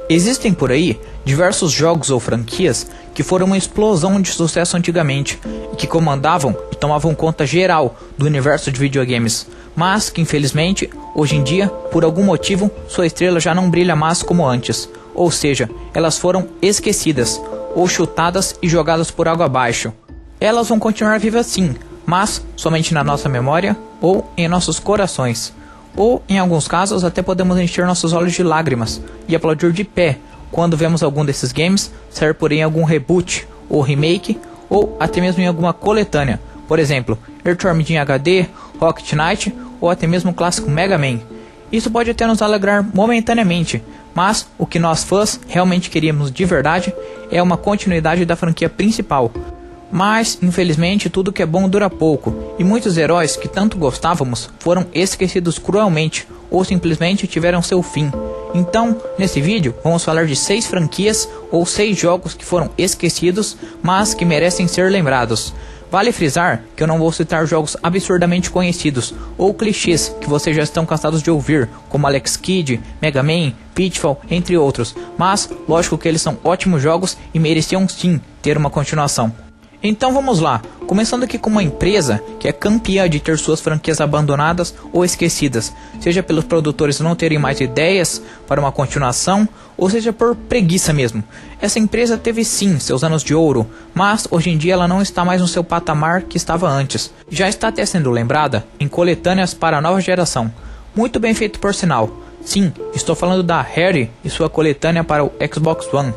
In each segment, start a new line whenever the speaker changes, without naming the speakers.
Existem por aí diversos jogos ou franquias que foram uma explosão de sucesso antigamente e que comandavam e tomavam conta geral do universo de videogames, mas que infelizmente, hoje em dia, por algum motivo, sua estrela já não brilha mais como antes, ou seja, elas foram esquecidas, ou chutadas e jogadas por água abaixo. Elas vão continuar vivas sim, mas somente na nossa memória ou em nossos corações. Ou, em alguns casos, até podemos encher nossos olhos de lágrimas e aplaudir de pé quando vemos algum desses games sair por em algum reboot ou remake, ou até mesmo em alguma coletânea. Por exemplo, Earthworm Jim HD, Rocket Knight ou até mesmo o clássico Mega Man. Isso pode até nos alegrar momentaneamente, mas o que nós fãs realmente queríamos de verdade é uma continuidade da franquia principal. Mas, infelizmente, tudo que é bom dura pouco, e muitos heróis que tanto gostávamos foram esquecidos cruelmente, ou simplesmente tiveram seu fim. Então, nesse vídeo, vamos falar de 6 franquias, ou 6 jogos que foram esquecidos, mas que merecem ser lembrados. Vale frisar que eu não vou citar jogos absurdamente conhecidos, ou clichês que vocês já estão cansados de ouvir, como Alex Kidd, Mega Man, Pitfall, entre outros, mas, lógico que eles são ótimos jogos e mereciam sim ter uma continuação. Então vamos lá, começando aqui com uma empresa que é campeã de ter suas franquias abandonadas ou esquecidas, seja pelos produtores não terem mais ideias para uma continuação, ou seja por preguiça mesmo. Essa empresa teve sim seus anos de ouro, mas hoje em dia ela não está mais no seu patamar que estava antes. Já está até sendo lembrada em coletâneas para a nova geração. Muito bem feito por sinal. Sim, estou falando da Rare e sua coletânea para o Xbox One.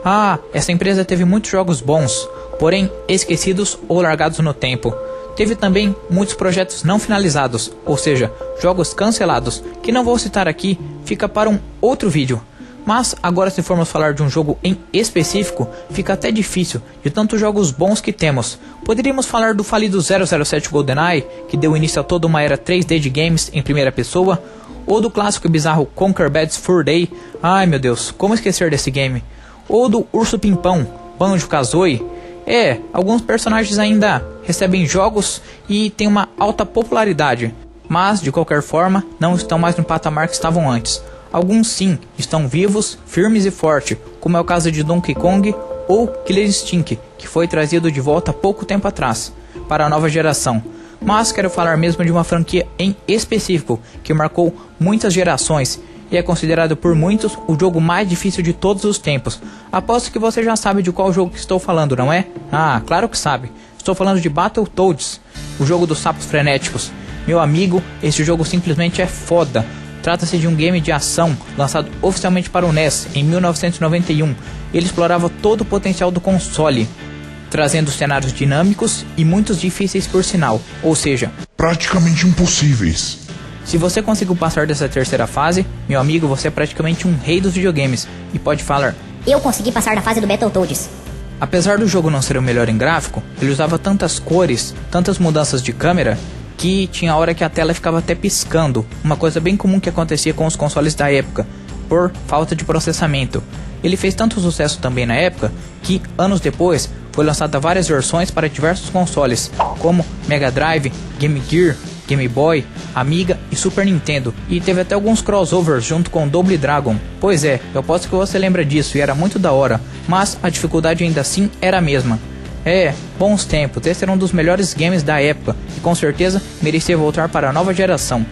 Ah, essa empresa teve muitos jogos bons, porém esquecidos ou largados no tempo. Teve também muitos projetos não finalizados, ou seja, jogos cancelados, que não vou citar aqui, fica para um outro vídeo. Mas agora, se formos falar de um jogo em específico, fica até difícil, de tantos jogos bons que temos. Poderíamos falar do falido 007 GoldenEye, que deu início a toda uma era 3D de games em primeira pessoa, ou do clássico e bizarro Conquer Bad's Fur Day, ai meu Deus, como esquecer desse game, ou do Urso Pimpão, Banjo-Kazooie. Alguns personagens ainda recebem jogos e têm uma alta popularidade, mas de qualquer forma não estão mais no patamar que estavam antes. Alguns sim estão vivos, firmes e fortes, como é o caso de Donkey Kong ou Killer Instinct, que foi trazido de volta há pouco tempo atrás para a nova geração. Mas quero falar mesmo de uma franquia em específico que marcou muitas gerações e é considerado por muitos o jogo mais difícil de todos os tempos. Aposto que você já sabe de qual jogo que estou falando, não é? Ah, claro que sabe. Estou falando de Battletoads, o jogo dos sapos frenéticos. Meu amigo, esse jogo simplesmente é foda. Trata-se de um game de ação lançado oficialmente para o NES em 1991. Ele explorava todo o potencial do console, trazendo cenários dinâmicos e muitos difíceis por sinal, ou seja,
praticamente impossíveis.
Se você conseguiu passar dessa terceira fase, meu amigo, você é praticamente um rei dos videogames e pode falar:
eu consegui passar da fase do Battletoads.
Apesar do jogo não ser o melhor em gráfico, ele usava tantas cores, tantas mudanças de câmera, que tinha hora que a tela ficava até piscando, uma coisa bem comum que acontecia com os consoles da época, por falta de processamento. Ele fez tanto sucesso também na época, que anos depois foi lançada várias versões para diversos consoles, como Mega Drive, Game Gear, Game Boy, Amiga e Super Nintendo, e teve até alguns crossovers junto com Double Dragon. Pois é, eu aposto que você lembra disso e era muito da hora, mas a dificuldade ainda assim era a mesma. Bons tempos, esse era um dos melhores games da época e com certeza merecia voltar para a nova geração.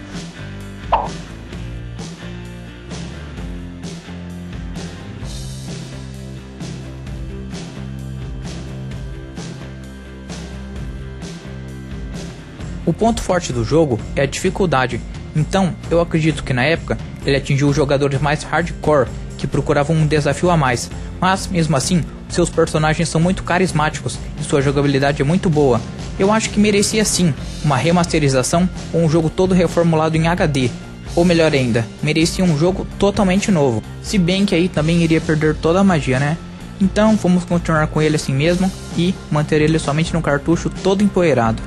O ponto forte do jogo é a dificuldade, então eu acredito que na época ele atingiu os jogadores mais hardcore, que procuravam um desafio a mais, mas mesmo assim, seus personagens são muito carismáticos e sua jogabilidade é muito boa. Eu acho que merecia sim uma remasterização ou um jogo todo reformulado em HD, ou melhor ainda, merecia um jogo totalmente novo, se bem que aí também iria perder toda a magia, né? Então vamos continuar com ele assim mesmo e manter ele somente no cartucho todo empoeirado.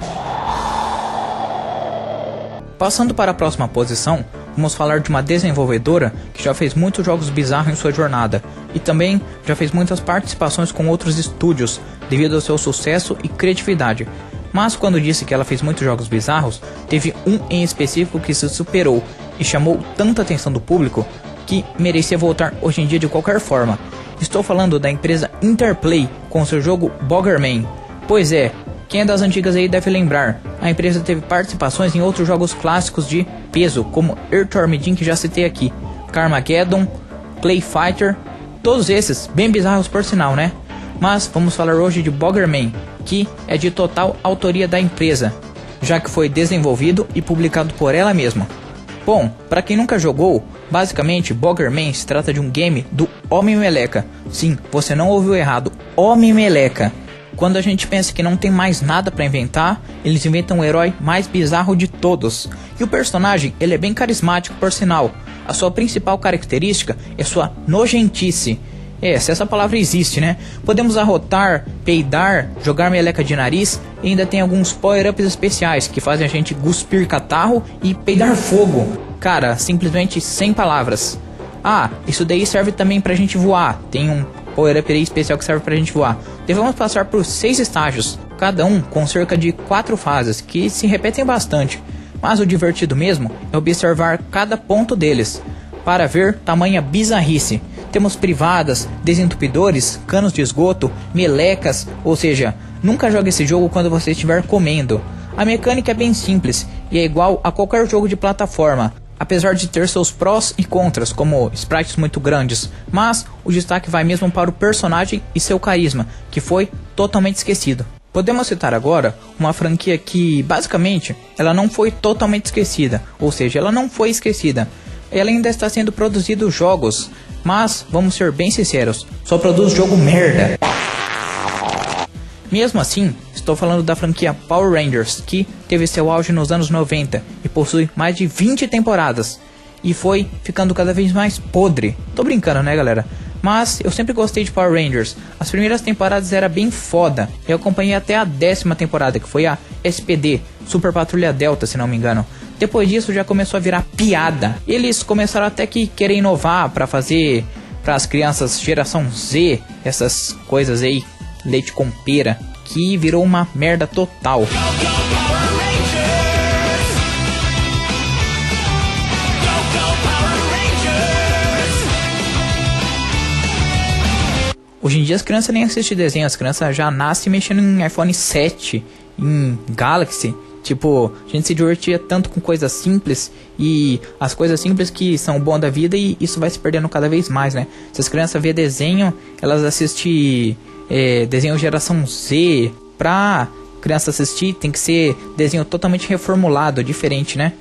Passando para a próxima posição, vamos falar de uma desenvolvedora que já fez muitos jogos bizarros em sua jornada e também já fez muitas participações com outros estúdios devido ao seu sucesso e criatividade. Mas quando disse que ela fez muitos jogos bizarros, teve um em específico que se superou e chamou tanta atenção do público que merecia voltar hoje em dia de qualquer forma. Estou falando da empresa Interplay com seu jogo Bomberman. Pois é, quem é das antigas aí deve lembrar, a empresa teve participações em outros jogos clássicos de peso, como Earthworm Jim, que já citei aqui, Carmageddon, Clay Fighter, todos esses bem bizarros por sinal, né? Mas vamos falar hoje de Bomberman, que é de total autoria da empresa, já que foi desenvolvido e publicado por ela mesma. Bom, para quem nunca jogou, basicamente Bomberman se trata de um game do Homem-Meleca. Sim, você não ouviu errado, Homem-Meleca. Quando a gente pensa que não tem mais nada para inventar, eles inventam o herói mais bizarro de todos. E o personagem, ele é bem carismático por sinal. A sua principal característica é sua nojentice. Se essa palavra existe, né? Podemos arrotar, peidar, jogar meleca de nariz e ainda tem alguns power-ups especiais que fazem a gente cuspir catarro e peidar fogo. Cara, simplesmente sem palavras. Isso daí serve também pra gente voar. Tem um power-up especial que serve pra gente voar. Devemos passar por 6 estágios, cada um com cerca de 4 fases, que se repetem bastante. Mas o divertido mesmo é observar cada ponto deles, para ver tamanha bizarrice. Temos privadas, desentupidores, canos de esgoto, melecas, ou seja, nunca jogue esse jogo quando você estiver comendo. A mecânica é bem simples e é igual a qualquer jogo de plataforma, apesar de ter seus prós e contras, como sprites muito grandes, mas o destaque vai mesmo para o personagem e seu carisma, que foi totalmente esquecido. Podemos citar agora uma franquia que, basicamente, ela não foi totalmente esquecida, ou seja, ela não foi esquecida. Ela ainda está sendo produzido jogos, mas vamos ser bem sinceros, só produz jogo merda. Mesmo assim, estou falando da franquia Power Rangers, que teve seu auge nos anos 90 e possui mais de 20 temporadas e foi ficando cada vez mais podre. Tô brincando, né, galera? Mas eu sempre gostei de Power Rangers. As primeiras temporadas era bem foda. Eu acompanhei até a 10ª temporada, que foi a SPD, Super Patrulha Delta, se não me engano. Depois disso já começou a virar piada. Eles começaram até que querer inovar para fazer para as crianças geração Z, essas coisas aí, leite com pera, que virou uma merda total. Hoje em dia as crianças nem assistem desenho, as crianças já nascem mexendo em iPhone 7, em Galaxy. Tipo, a gente se divertia tanto com coisas simples, e as coisas simples que são o bom da vida, e isso vai se perdendo cada vez mais, né? Se as crianças vê desenho, elas assistem desenho geração Z. Pra criança assistir tem que ser desenho totalmente reformulado, diferente, né?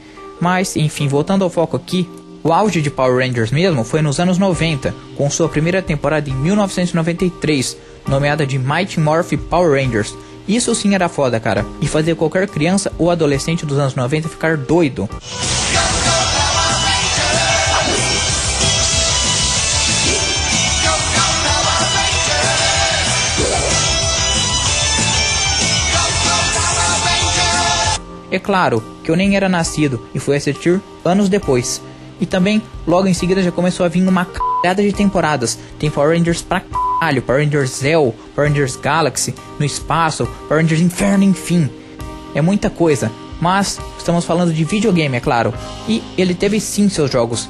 Mas, enfim, voltando ao foco aqui, o auge de Power Rangers mesmo foi nos anos 90, com sua primeira temporada em 1993, nomeada de Mighty Morphin Power Rangers. Isso sim era foda, cara, e fazia qualquer criança ou adolescente dos anos 90 ficar doido. É claro que eu nem era nascido e fui assistir anos depois. E também, logo em seguida já começou a vir uma caralhada de temporadas. Tem Power Rangers pra caralho, Power Rangers Zell, Power Rangers Galaxy, no espaço, Power Rangers Inferno, enfim. É muita coisa, mas estamos falando de videogame, é claro. E ele teve sim seus jogos.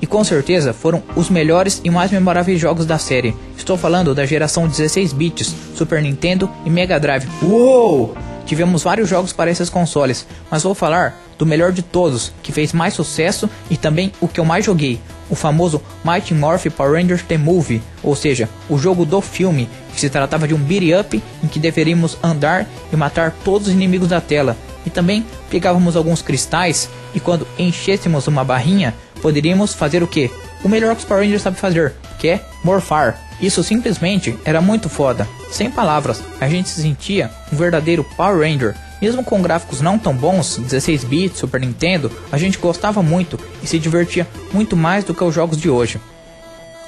E com certeza foram os melhores e mais memoráveis jogos da série. Estou falando da geração 16 bits, Super Nintendo e Mega Drive. Uou! Tivemos vários jogos para esses consoles, mas vou falar do melhor de todos, que fez mais sucesso e também o que eu mais joguei, o famoso Mighty Morphin Power Rangers The Movie, ou seja, o jogo do filme, que se tratava de um beat up em que deveríamos andar e matar todos os inimigos da tela, e também pegávamos alguns cristais e quando enchêssemos uma barrinha, poderíamos fazer o que? O melhor que os Power Rangers sabem fazer, que é morfar. Isso simplesmente era muito foda. Sem palavras, a gente se sentia um verdadeiro Power Ranger. Mesmo com gráficos não tão bons, 16 bits, Super Nintendo, a gente gostava muito e se divertia muito mais do que os jogos de hoje.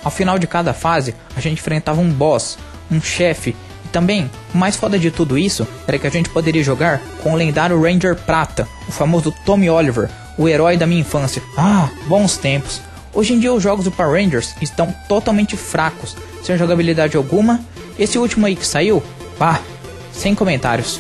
Ao final de cada fase, a gente enfrentava um boss, um chefe. E também, o mais foda de tudo isso era que a gente poderia jogar com o lendário Ranger Prata, o famoso Tommy Oliver, o herói da minha infância. Ah, bons tempos. Hoje em dia os jogos do Power Rangers estão totalmente fracos, sem jogabilidade alguma. Esse último aí que saiu, sem comentários.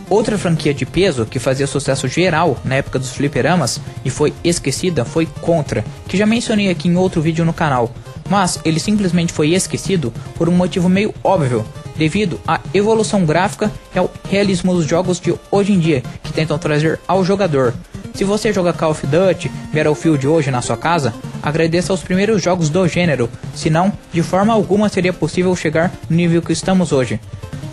Outra franquia de peso que fazia sucesso geral na época dos fliperamas e foi esquecida foi Contra, que já mencionei aqui em outro vídeo no canal, mas ele simplesmente foi esquecido por um motivo meio óbvio, devido à evolução gráfica e ao realismo dos jogos de hoje em dia, que tentam trazer ao jogador. Se você joga Call of Duty, Battlefield hoje na sua casa, agradeça aos primeiros jogos do gênero, senão de forma alguma seria possível chegar no nível que estamos hoje.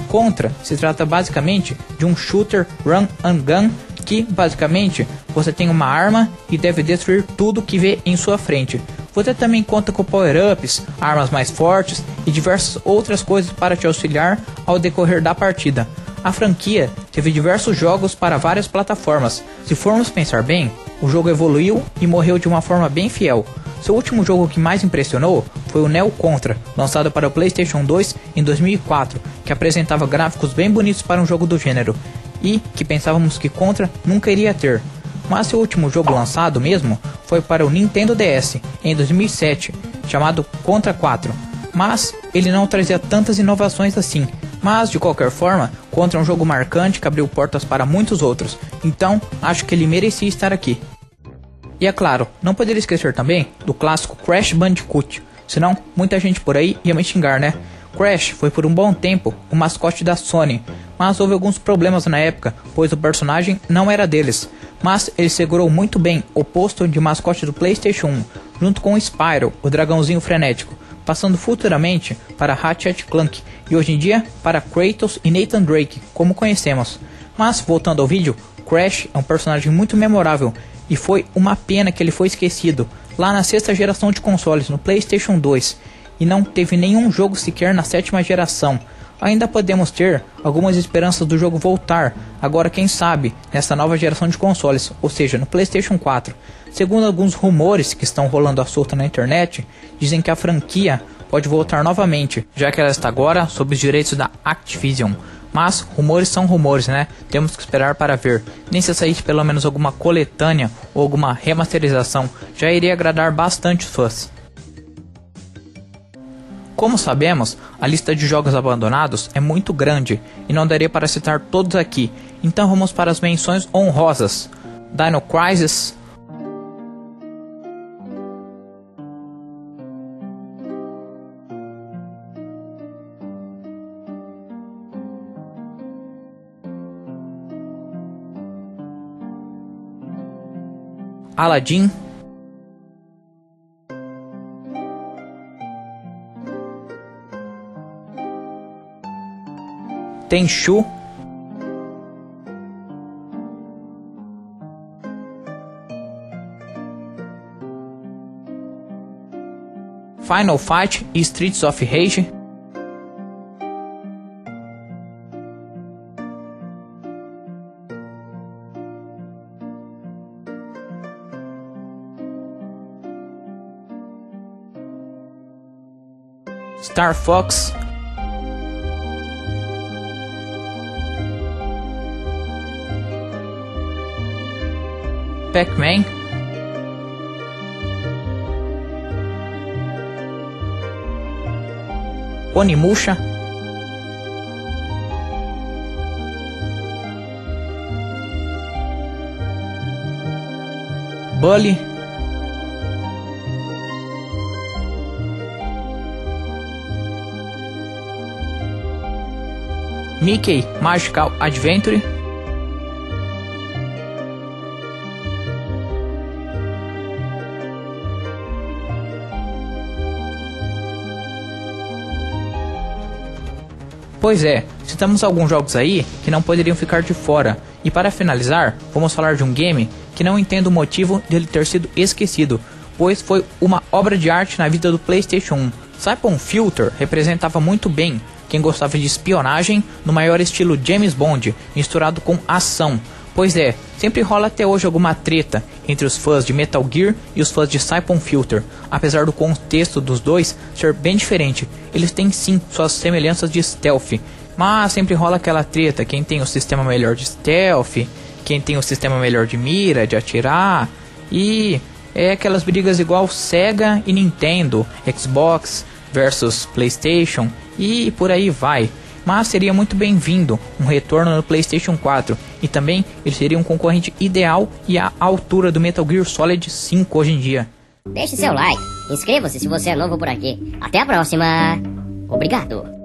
Contra se trata basicamente de um shooter run and gun que basicamente você tem uma arma e deve destruir tudo que vê em sua frente. Você também conta com power-ups, armas mais fortes e diversas outras coisas para te auxiliar ao decorrer da partida. A franquia teve diversos jogos para várias plataformas. Se formos pensar bem, o jogo evoluiu e morreu de uma forma bem fiel. Seu último jogo que mais impressionou foi o Neo Contra, lançado para o PlayStation 2 em 2004, que apresentava gráficos bem bonitos para um jogo do gênero, e que pensávamos que Contra nunca iria ter. Mas seu último jogo lançado mesmo foi para o Nintendo DS, em 2007, chamado Contra 4, mas ele não trazia tantas inovações assim. Mas de qualquer forma, Contra é um jogo marcante que abriu portas para muitos outros, então acho que ele merecia estar aqui. E é claro, não poderia esquecer também do clássico Crash Bandicoot, senão muita gente por aí ia me xingar, né? Crash foi por um bom tempo o mascote da Sony, mas houve alguns problemas na época, pois o personagem não era deles. Mas ele segurou muito bem o posto de mascote do PlayStation 1, junto com o Spyro, o dragãozinho frenético, passando futuramente para Ratchet & Clank e hoje em dia para Kratos e Nathan Drake, como conhecemos. Mas voltando ao vídeo, Crash é um personagem muito memorável e foi uma pena que ele foi esquecido lá na sexta geração de consoles no PlayStation 2 e não teve nenhum jogo sequer na sétima geração. Ainda podemos ter algumas esperanças do jogo voltar, agora quem sabe, nessa nova geração de consoles, ou seja, no PlayStation 4. Segundo alguns rumores que estão rolando à solta na internet, dizem que a franquia pode voltar novamente, já que ela está agora sob os direitos da Activision. Mas rumores são rumores, né? Temos que esperar para ver. Nem se saísse pelo menos alguma coletânea ou alguma remasterização, já iria agradar bastante os fãs. Como sabemos, a lista de jogos abandonados é muito grande e não daria para citar todos aqui, então vamos para as menções honrosas. Dino Crisis, Aladdin, Tenchu, Final Fight e Streets of Rage, Star Fox, Pac-Man, Onimusha, Bully, Mickey Magical Adventure, Pois é, citamos alguns jogos aí que não poderiam ficar de fora. E para finalizar, vamos falar de um game que não entendo o motivo dele ter sido esquecido, pois foi uma obra de arte na vida do PlayStation 1. Siphon Filter representava muito bem quem gostava de espionagem no maior estilo James Bond, misturado com ação. Pois é, sempre rola até hoje alguma treta entre os fãs de Metal Gear e os fãs de Siphon Filter. Apesar do contexto dos dois ser bem diferente, eles têm sim suas semelhanças de stealth. Mas sempre rola aquela treta, quem tem o sistema melhor de stealth, quem tem o sistema melhor de mira, de atirar. E é aquelas brigas igual Sega e Nintendo, Xbox versus PlayStation e por aí vai. mas seria muito bem-vindo um retorno no PlayStation 4, e também ele seria um concorrente ideal e à altura do Metal Gear Solid 5 hoje em dia.
Deixe seu like, inscreva-se se você é novo por aqui. Até a próxima. Obrigado.